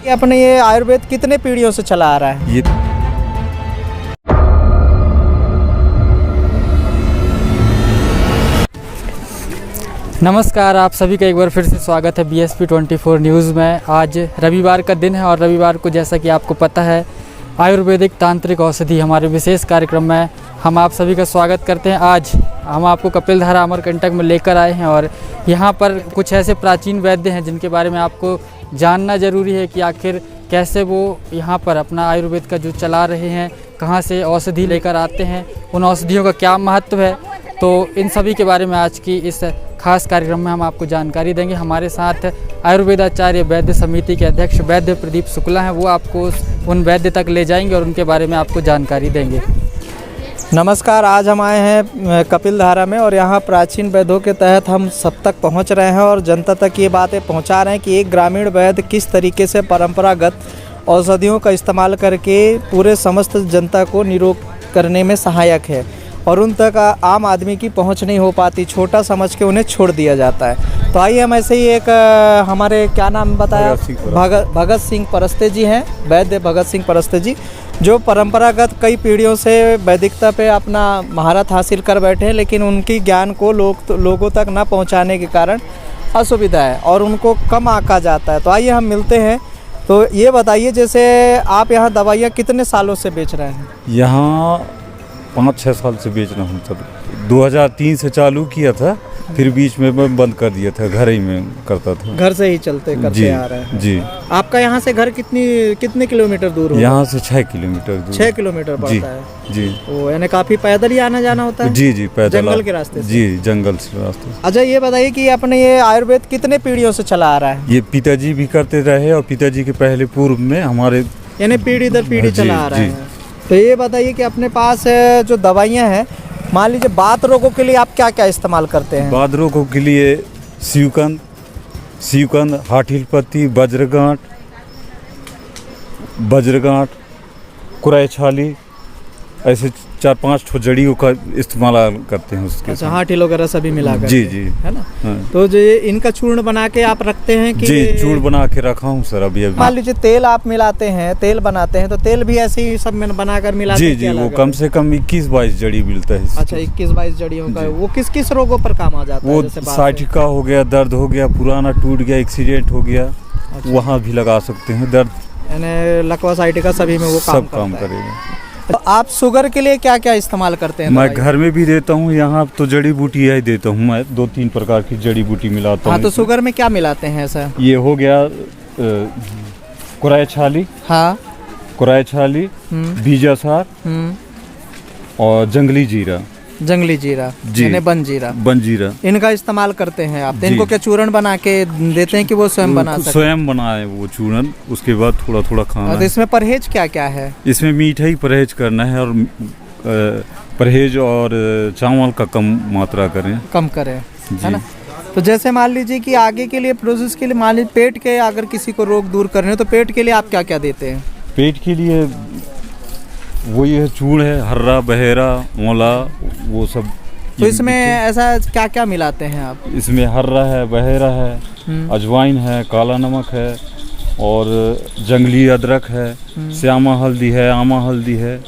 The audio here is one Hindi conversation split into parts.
अपने ये आयुर्वेद कितने पीढ़ियों से चला आ रहा है? ये नमस्कार, आप सभी का एक बार फिर से स्वागत है BSP 24 न्यूज़ में। आज रविवार का दिन है और रविवार को जैसा कि आपको पता है आयुर्वेदिक तांत्रिक औषधि हमारे विशेष कार्यक्रम में हम आप सभी का स्वागत करते हैं। आज हम आपको कपिलधारा अमरकंटक में लेकर आए हैं और यहाँ पर कुछ ऐसे प्राचीन वैद्य हैं जिनके बारे में आपको जानना ज़रूरी है कि आखिर कैसे वो यहाँ पर अपना आयुर्वेद का जो चला रहे हैं, कहाँ से औषधि लेकर आते हैं, उन औषधियों का क्या महत्व है। तो इन सभी के बारे में आज की इस खास कार्यक्रम में हम आपको जानकारी देंगे। हमारे साथ आयुर्वेदाचार्य वैद्य समिति के अध्यक्ष वैद्य प्रदीप शुक्ला हैं, वो आपको उन वैद्य तक ले जाएंगे और उनके बारे में आपको जानकारी देंगे। नमस्कार, आज हम आए हैं कपिलधारा में और यहाँ प्राचीन वैद्यों के तहत हम सब तक पहुँच रहे हैं और जनता तक ये बातें पहुँचा रहे हैं कि एक ग्रामीण वैद्य किस तरीके से परंपरागत औषधियों का इस्तेमाल करके पूरे समस्त जनता को निरोग करने में सहायक है और उन तक आम आदमी की पहुंच नहीं हो पाती, छोटा समझ के उन्हें छोड़ दिया जाता है। तो आइए हम ऐसे ही एक हमारे क्या नाम बताया, भगत सिंह परस्ते जी हैं, वैद्य भगत सिंह परस्ते जी, जो परंपरागत कई पीढ़ियों से वैदिकता पे अपना महारत हासिल कर बैठे हैं, लेकिन उनकी ज्ञान को लोगों तक ना पहुँचाने के कारण असुविधा है और उनको कम आंका जाता है। तो आइए हम मिलते हैं। तो ये बताइए, जैसे आप यहाँ दवाइयाँ कितने सालों से बेच रहे हैं? यहाँ 5-6 साल से बेच रहा हूँ। तब 2003 से चालू किया था, फिर बीच में मैं बंद कर दिया था, घर ही में करता था। घर से ही करते आ रहे हैं जी। आपका यहाँ से घर कितने किलोमीटर दूर होगा? यहाँ से 6 किलोमीटर दूर। 6 किलोमीटर पड़ता है जी। ओ, यानी काफी पैदल ही आना जाना होता है? जी पैदल, जंगल के रास्ते से? जी, जंगल से रास्ते। अच्छा, ये बताइए कि अपने ये आयुर्वेद कितने पीढ़ियों से चला आ रहा है? ये पिताजी भी करते रहे और पिताजी के पहले पूर्व में हमारे, यानी पीढ़ी दर पीढ़ी चला आ रहा है। तो ये बताइए कि अपने पास जो दवाइयाँ हैं, मान लीजिए बात रोगों के लिए आप क्या क्या इस्तेमाल करते हैं? बात रोगों के लिए शिवकंद, हाथील पत्ती, वज्रगांठ, कुराई छाली, ऐसे 4-5 ठो जड़ियों का इस्तेमाल करते हैं उसके। अच्छा, हाथील वगैरह सभी मिलाकर? जी है ना। हाँ। तो जो इनका चूर्ण बना के आप रखते हैं कि? जी, चूर्ण बना के रखा हूँ सर अभी। मान लीजिए तेल आप मिलाते हैं, तेल बनाते हैं, तो तेल भी ऐसे ही सब में बनाकर मिलाते हैं? जी, वो कम से कम 21-22 जड़ी मिलता है। अच्छा, 21-22 जड़ियों का। वो किस किस रोगों पर काम आ जाता है? वो साइटिका हो गया, दर्द हो गया, पुराना टूट गया, एक्सीडेंट हो गया, वहाँ भी लगा सकते हैं। दर्द यानी लकवा साइटिका सभी में वो सब काम करेगा। तो आप शुगर के लिए क्या क्या इस्तेमाल करते हैं? मैं घर में भी देता हूँ, यहाँ तो जड़ी बूटी ही देता हूँ मैं। 2-3 प्रकार की जड़ी बूटी मिलाता हूँ। हाँ, तो शुगर में क्या मिलाते हैं ऐसा? ये हो गया कुराई छाली। हाँ, कुराई छाली, बीजासार और जंगली जीरा यानी बनजीरा, इनका इस्तेमाल करते हैं आप? तो इनको क्या चूर्ण बना के देते हैं कि वो स्वयं बना सकते? स्वयं बनाए वो चूर्ण, उसके बाद थोड़ा थोड़ा खाना। तो इसमें परहेज क्या क्या है? इसमें मीठा ही परहेज करना है और परहेज और चावल का कम मात्रा कम करें, है ना। तो जैसे मान लीजिए कि आगे के लिए प्रोसेस के लिए, मान लीजिए पेट के अगर किसी को रोग दूर करने हो तो पेट के लिए आप क्या क्या देते हैं? पेट के लिए वो ये चूर्ण है, हर्रा, बहेरा, मोला, वो सब। तो इसमें ऐसा क्या क्या मिलाते हैं आप? इसमें हर्रा है, बहेरा है, अजवाइन है, काला नमक है और जंगली अदरक है, श्यामा हल्दी है, आमा हल्दी है,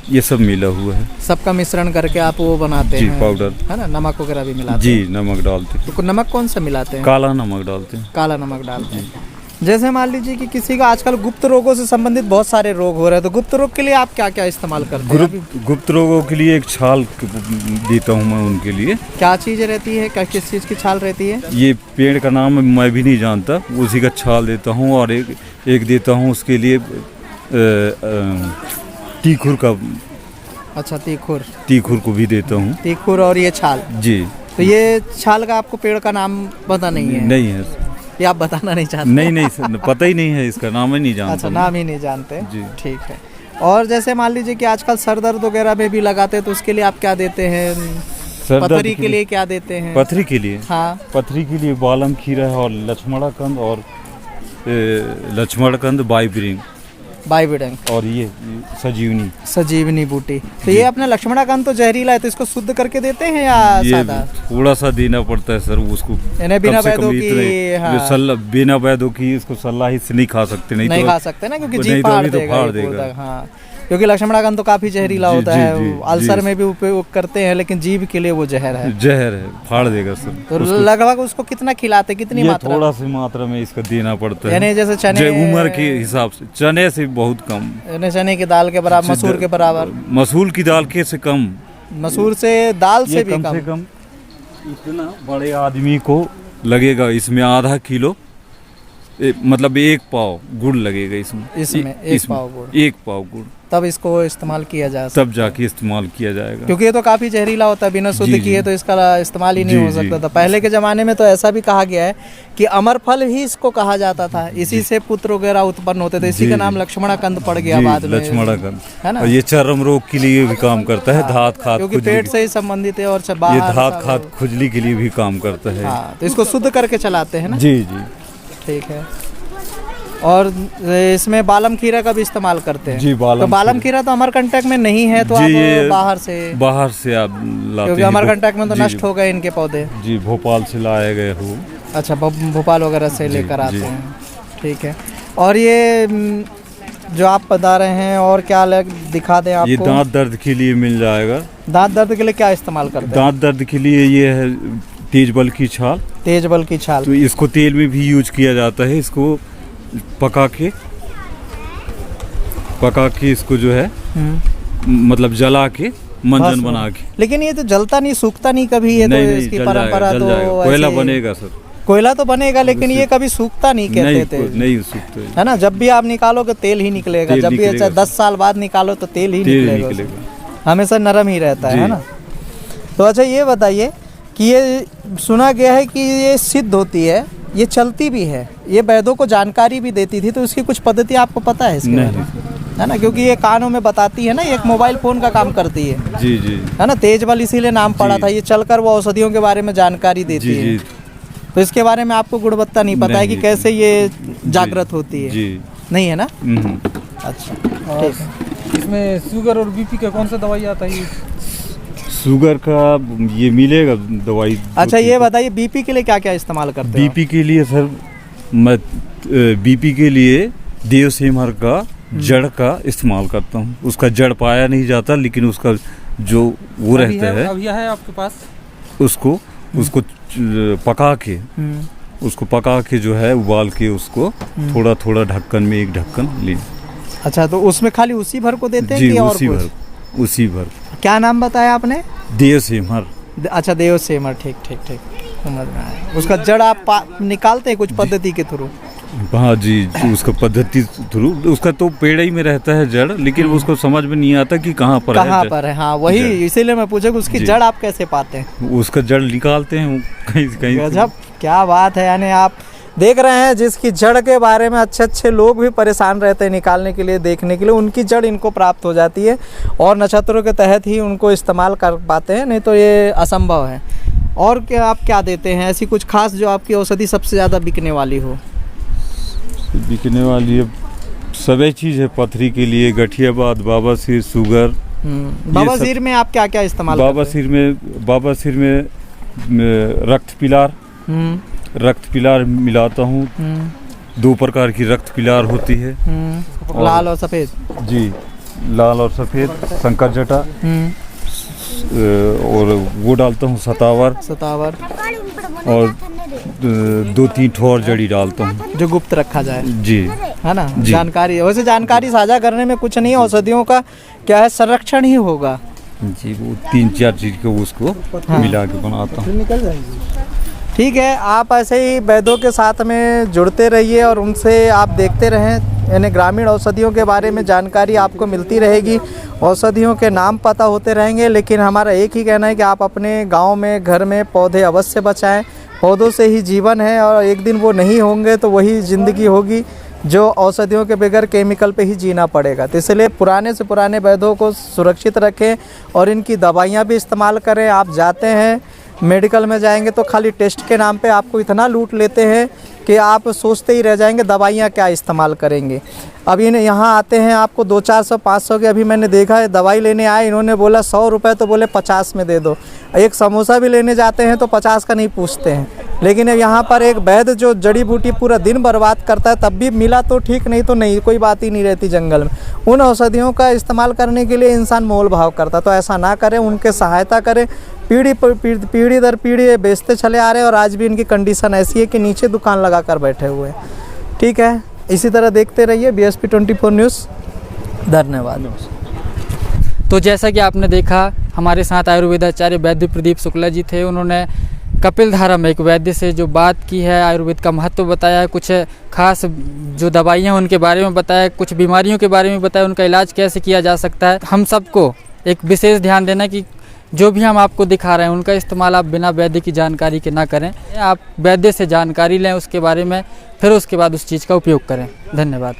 ये सब मिला हुआ है। सबका मिश्रण करके आप वो बनाते हैं? पाउडर, है ना। नमक वगैरह भी मिलाते हैं? जी, नमक डालते हैं। तो नमक कौन सा मिलाते हैं? काला नमक डालते हैं। काला नमक डालते हैं। जैसे मान लीजिए कि किसी का आजकल गुप्त रोगों से संबंधित बहुत सारे रोग हो रहे हैं, तो गुप्त रोग के लिए आप क्या क्या इस्तेमाल करते हैं? गुप्त रोगों के लिए एक छाल देता हूँ मैं उनके लिए। क्या चीज़ रहती है, क्या किस चीज़ की छाल रहती है? ये पेड़ का नाम मैं भी नहीं जानता, उसी का छाल देता हूँ और एक देता हूँ उसके लिए तीखुर का। अच्छा, तीखुर को भी देता हूँ। तीखुर और ये छाल? जी। तो ये छाल का आपको पेड़ का नाम पता नहीं है? नहीं है। ये आप बताना नहीं चाहते? नहीं, पता ही नहीं है, इसका नाम ही नहीं जानता। अच्छा, नाम ही नहीं जानते जी। ठीक है। और जैसे मान लीजिए कि आजकल सर दर्द वगैरह में भी लगाते हैं, तो उसके लिए आप क्या देते हैं? पथरी के लिए क्या देते हैं? पथरी के लिए? हाँ, पथरी के लिए बालम खीरा और लक्ष्मणकंद और लक्ष्मणकंद बाइब्रिंग, बाइविडंग। और ये सजीवनी बूटी। तो ये अपना लक्ष्मणाकांत तो जहरीला है, तो इसको शुद्ध करके देते हैं या ये सादा? थोड़ा सा देना पड़ता है सर उसको, इन्हें बिना कम से वैदों कम की, इतने, हाँ। बिना वैदों की इसको सलाह ही से नहीं खा सकते, नहीं तो खा सकते ना, क्योंकि नहीं जीभ तो फाड़ अभी तो देगा फाड़ ये देगा। पूरा, हाँ। क्योंकि लक्ष्मणाकांत तो काफी जहरीला जी, होता जी, है, जी, अल्सर जी। में भी उपयोग करते हैं, लेकिन जीभ के लिए वो जहर है। जहर है, फाड़ देगा सर। तो लगभग उसको कितना खिलाते, कितनी ये मात्रा? थोड़ा सी मात्रा में इसका देना पड़ता है, यानी जैसे चने, उम्र के हिसाब से चने से बहुत कम, यानी चने की दाल के बराबर, मसूर के बराबर, मसूर की दाल के से कम, मसूर से दाल से भी कम से कम। इतना बड़े आदमी को लगेगा इसमें आधा किलो, मतलब 1 पाव गुड़ लगेगा इसमें 1 पाव गुड़, 1 पाव गुड़, तब इसको इस्तेमाल किया जा सकता, तब जाके इस्तेमाल किया जाएगा। क्योंकि ये तो काफी जहरीला होता है, बिना शुद्ध जी, किए तो इसका इस्तेमाल ही नहीं जी, हो सकता जी। था। पहले के जमाने में तो ऐसा भी कहा गया है कि अमर फल ही इसको कहा जाता था, इसी से पुत्र वगैरह उत्पन्न होते थे, इसी जी, का नाम जी। लक्ष्मणाकांत पड़ गया जी, बाद में, लक्ष्मणाकांत है ना। और ये चर्म रोग के लिए भी काम करता है, धात खात क्योंकि खुजली, पेट से ही संबंधित है, और ये बाहर धात खात खुजली के लिए भी काम करता है। हाँ, तो इसको शुद्ध करके चलाते हैं ना। जी जी ठीक है। और इसमें बालम खीरा का भी इस्तेमाल करते हैं। जी, तो बालम खीरा तो अमरकंटक में नहीं है, तो जी, आप ये बाहर से आप लाते क्योंकि हैं। अमरकंटक में तो जी, नष्ट हो गए इनके पौधे। जी, भोपाल से लाए गए हो। अच्छा, भोपाल वगैरह से जी, लेकर आते जी। हैं। ठीक है। और ये जो आप बता रहे हैं, और क्या दिखा दें आपको? ये दांत दर्द के लिए मिल जाएगा। दांत दर्द के लिए क्या इस्तेमाल करते हैं? दांत दर्द के लिए ये है तेजबल की छाल। तेजबल की छाल। तो इसको तेल में भी यूज किया जाता है, इसको पका के इसको जो है मतलब जला के मंजन बना के। लेकिन ये तो जलता नहीं, सूखता नहीं कभी, ये तो इसकी परंपरा तो कोयला बनेगा सर, कोयला तो बनेगा, लेकिन ये कभी सूखता नहीं कहते थे, नहीं सूखता है ना। जब भी आप निकालोगे तेल ही निकलेगा, जब भी अच्छा 10 साल बाद निकालो तो तेल ही निकलेगा, हमेशा नरम ही रहता है ना। तो अच्छा ये बताइए कि ये सुना गया है कि ये सिद्ध होती है, ये चलती भी है, ये वैद्यों को जानकारी भी देती थी, तो इसकी कुछ पद्धति आपको पता है इसके बारे में, है ना? क्योंकि ये कानों में बताती है ना, ये एक मोबाइल फोन का काम करती है। जी जी, है ना, तेजबल इसीलिए नाम पड़ा था। ये चलकर वो औषधियों के बारे में जानकारी देती है। जी। तो इसके बारे में आपको गुणवत्ता नहीं पता है कि कैसे ये जागृत होती है? जी, नहीं है ना। अच्छा, ठीक है। इसमें शुगर और बीपी का कौन सा दवाई आता है? शुगर का ये मिलेगा दवाई। अच्छा ये बताइए, बीपी के लिए क्या क्या इस्तेमाल करते हो? बीपी के लिए सर, मैं बीपी के लिए देवसेमर का जड़ का इस्तेमाल करता हूँ। उसका जड़ पाया नहीं जाता, लेकिन उसका जो वो रहता है, अभी है आपके पास, उसको पका के, उसको पका के जो है उबाल के, उसको थोड़ा थोड़ा ढक्कन में, एक ढक्कन ले। अच्छा, तो उसमें खाली उसी भर को देते हैं जी, कि और उसी कुछ? भर, उसी भर। क्या नाम बताया आपने? देवसेमर। अच्छा, देवसेमर। ठीक ठीक ठीक, समझ में आया। उसका जड़ आप निकालते हैं कुछ पद्धति के थ्रू? हाँ जी, उसका पद्धति थ्रू, उसका तो पेड़ ही में रहता है जड़, लेकिन उसको समझ में नहीं आता कि कहाँ पर है। हाँ, वही इसीलिए मैं पूछा कि उसकी जड़ आप कैसे पाते हैं? उसका जड़ निकालते हैं कहीं कहीं। गजब, क्या बात है। यानी आप देख रहे हैं जिसकी जड़ के बारे में अच्छे अच्छे लोग भी परेशान रहते हैं निकालने के लिए, देखने के लिए, उनकी जड़ इनको प्राप्त हो जाती है और नक्षत्रों के तहत ही उनको इस्तेमाल कर पाते हैं, नहीं तो ये असंभव है। और क्या आप क्या देते हैं ऐसी कुछ खास जो आपकी औषधि सबसे ज़्यादा बिकने वाली हो? बिकने वाली है सभी चीज़ है, पथरी के लिए, गठियाबाद, बाबासीर, शुगर। बाबासीर में आप क्या क्या इस्तेमाल करते हैं? बाबासीर में रक्त पिलार, रक्त पिलार मिलाता हूँ। 2 प्रकार की रक्त पिलार होती है, लाल और सफ़ेद। जी, लाल और सफ़ेद, शंकर जटा, और वो डालता हूँ सतावर, और 2-3 ठोर जड़ी डालता हूँ जो गुप्त रखा जाए। जी, है ना। जानकारी, वैसे जानकारी साझा करने में कुछ नहीं है, औषधियों का क्या है, संरक्षण ही होगा जी। वो 3-4 चीज़ को उसको मिला के बनाता हूँ। निकल जाएगी। ठीक है, आप ऐसे ही वैद्यों के साथ में जुड़ते रहिए और उनसे आप देखते रहें, यानी ग्रामीण औषधियों के बारे में जानकारी आपको मिलती रहेगी, औषधियों के नाम पता होते रहेंगे। लेकिन हमारा एक ही कहना है कि आप अपने गांव में, घर में पौधे अवश्य बचाएं। पौधों से ही जीवन है और एक दिन वो नहीं होंगे तो वही ज़िंदगी होगी जो औषधियों के बगैर केमिकल पे ही जीना पड़ेगा। तो इसलिए पुराने से पुराने पौधों को सुरक्षित रखें और इनकी दवाइयाँ भी इस्तेमाल करें। आप जाते हैं मेडिकल में जाएंगे तो खाली टेस्ट के नाम पे आपको इतना लूट लेते हैं कि आप सोचते ही रह जाएंगे दवाइयाँ क्या इस्तेमाल करेंगे। अब इन्हें यहाँ आते हैं आपको 200-400-500 के, अभी मैंने देखा है दवाई लेने आए, इन्होंने बोला 100 रुपये, तो बोले 50 में दे दो। एक समोसा भी लेने जाते हैं तो 50 का नहीं पूछते हैं। लेकिन अब यहाँ पर एक वैद्य जो जड़ी बूटी पूरा दिन बर्बाद करता है, तब भी मिला तो ठीक, नहीं तो नहीं, कोई बात ही नहीं रहती जंगल में। उन औषधियों का इस्तेमाल करने के लिए इंसान मोल भाव करता, तो ऐसा ना करें, उनके सहायता करें। पीढ़ी दर पीढ़ी ये बेचते चले आ रहे हैं और आज भी इनकी कंडीशन ऐसी है कि नीचे दुकान लगा कर बैठे हुए हैं। ठीक है, इसी तरह देखते रहिए BSP 24 न्यूज़। धन्यवाद। तो जैसा कि आपने देखा, हमारे साथ आयुर्वेदाचार्य वैद्य प्रदीप शुक्ला जी थे। उन्होंने कपिल धारा में एक वैद्य से जो बात की है, आयुर्वेद का महत्व बताया, कुछ खास जो दवाइयाँ उनके बारे में बताया, कुछ बीमारियों के बारे में बताया, उनका इलाज कैसे किया जा सकता है। हम सबको एक विशेष ध्यान देना कि जो भी हम आपको दिखा रहे हैं उनका इस्तेमाल आप बिना वैद्य की जानकारी के ना करें। आप वैद्य से जानकारी लें उसके बारे में, फिर उसके बाद उस चीज़ का उपयोग करें। धन्यवाद।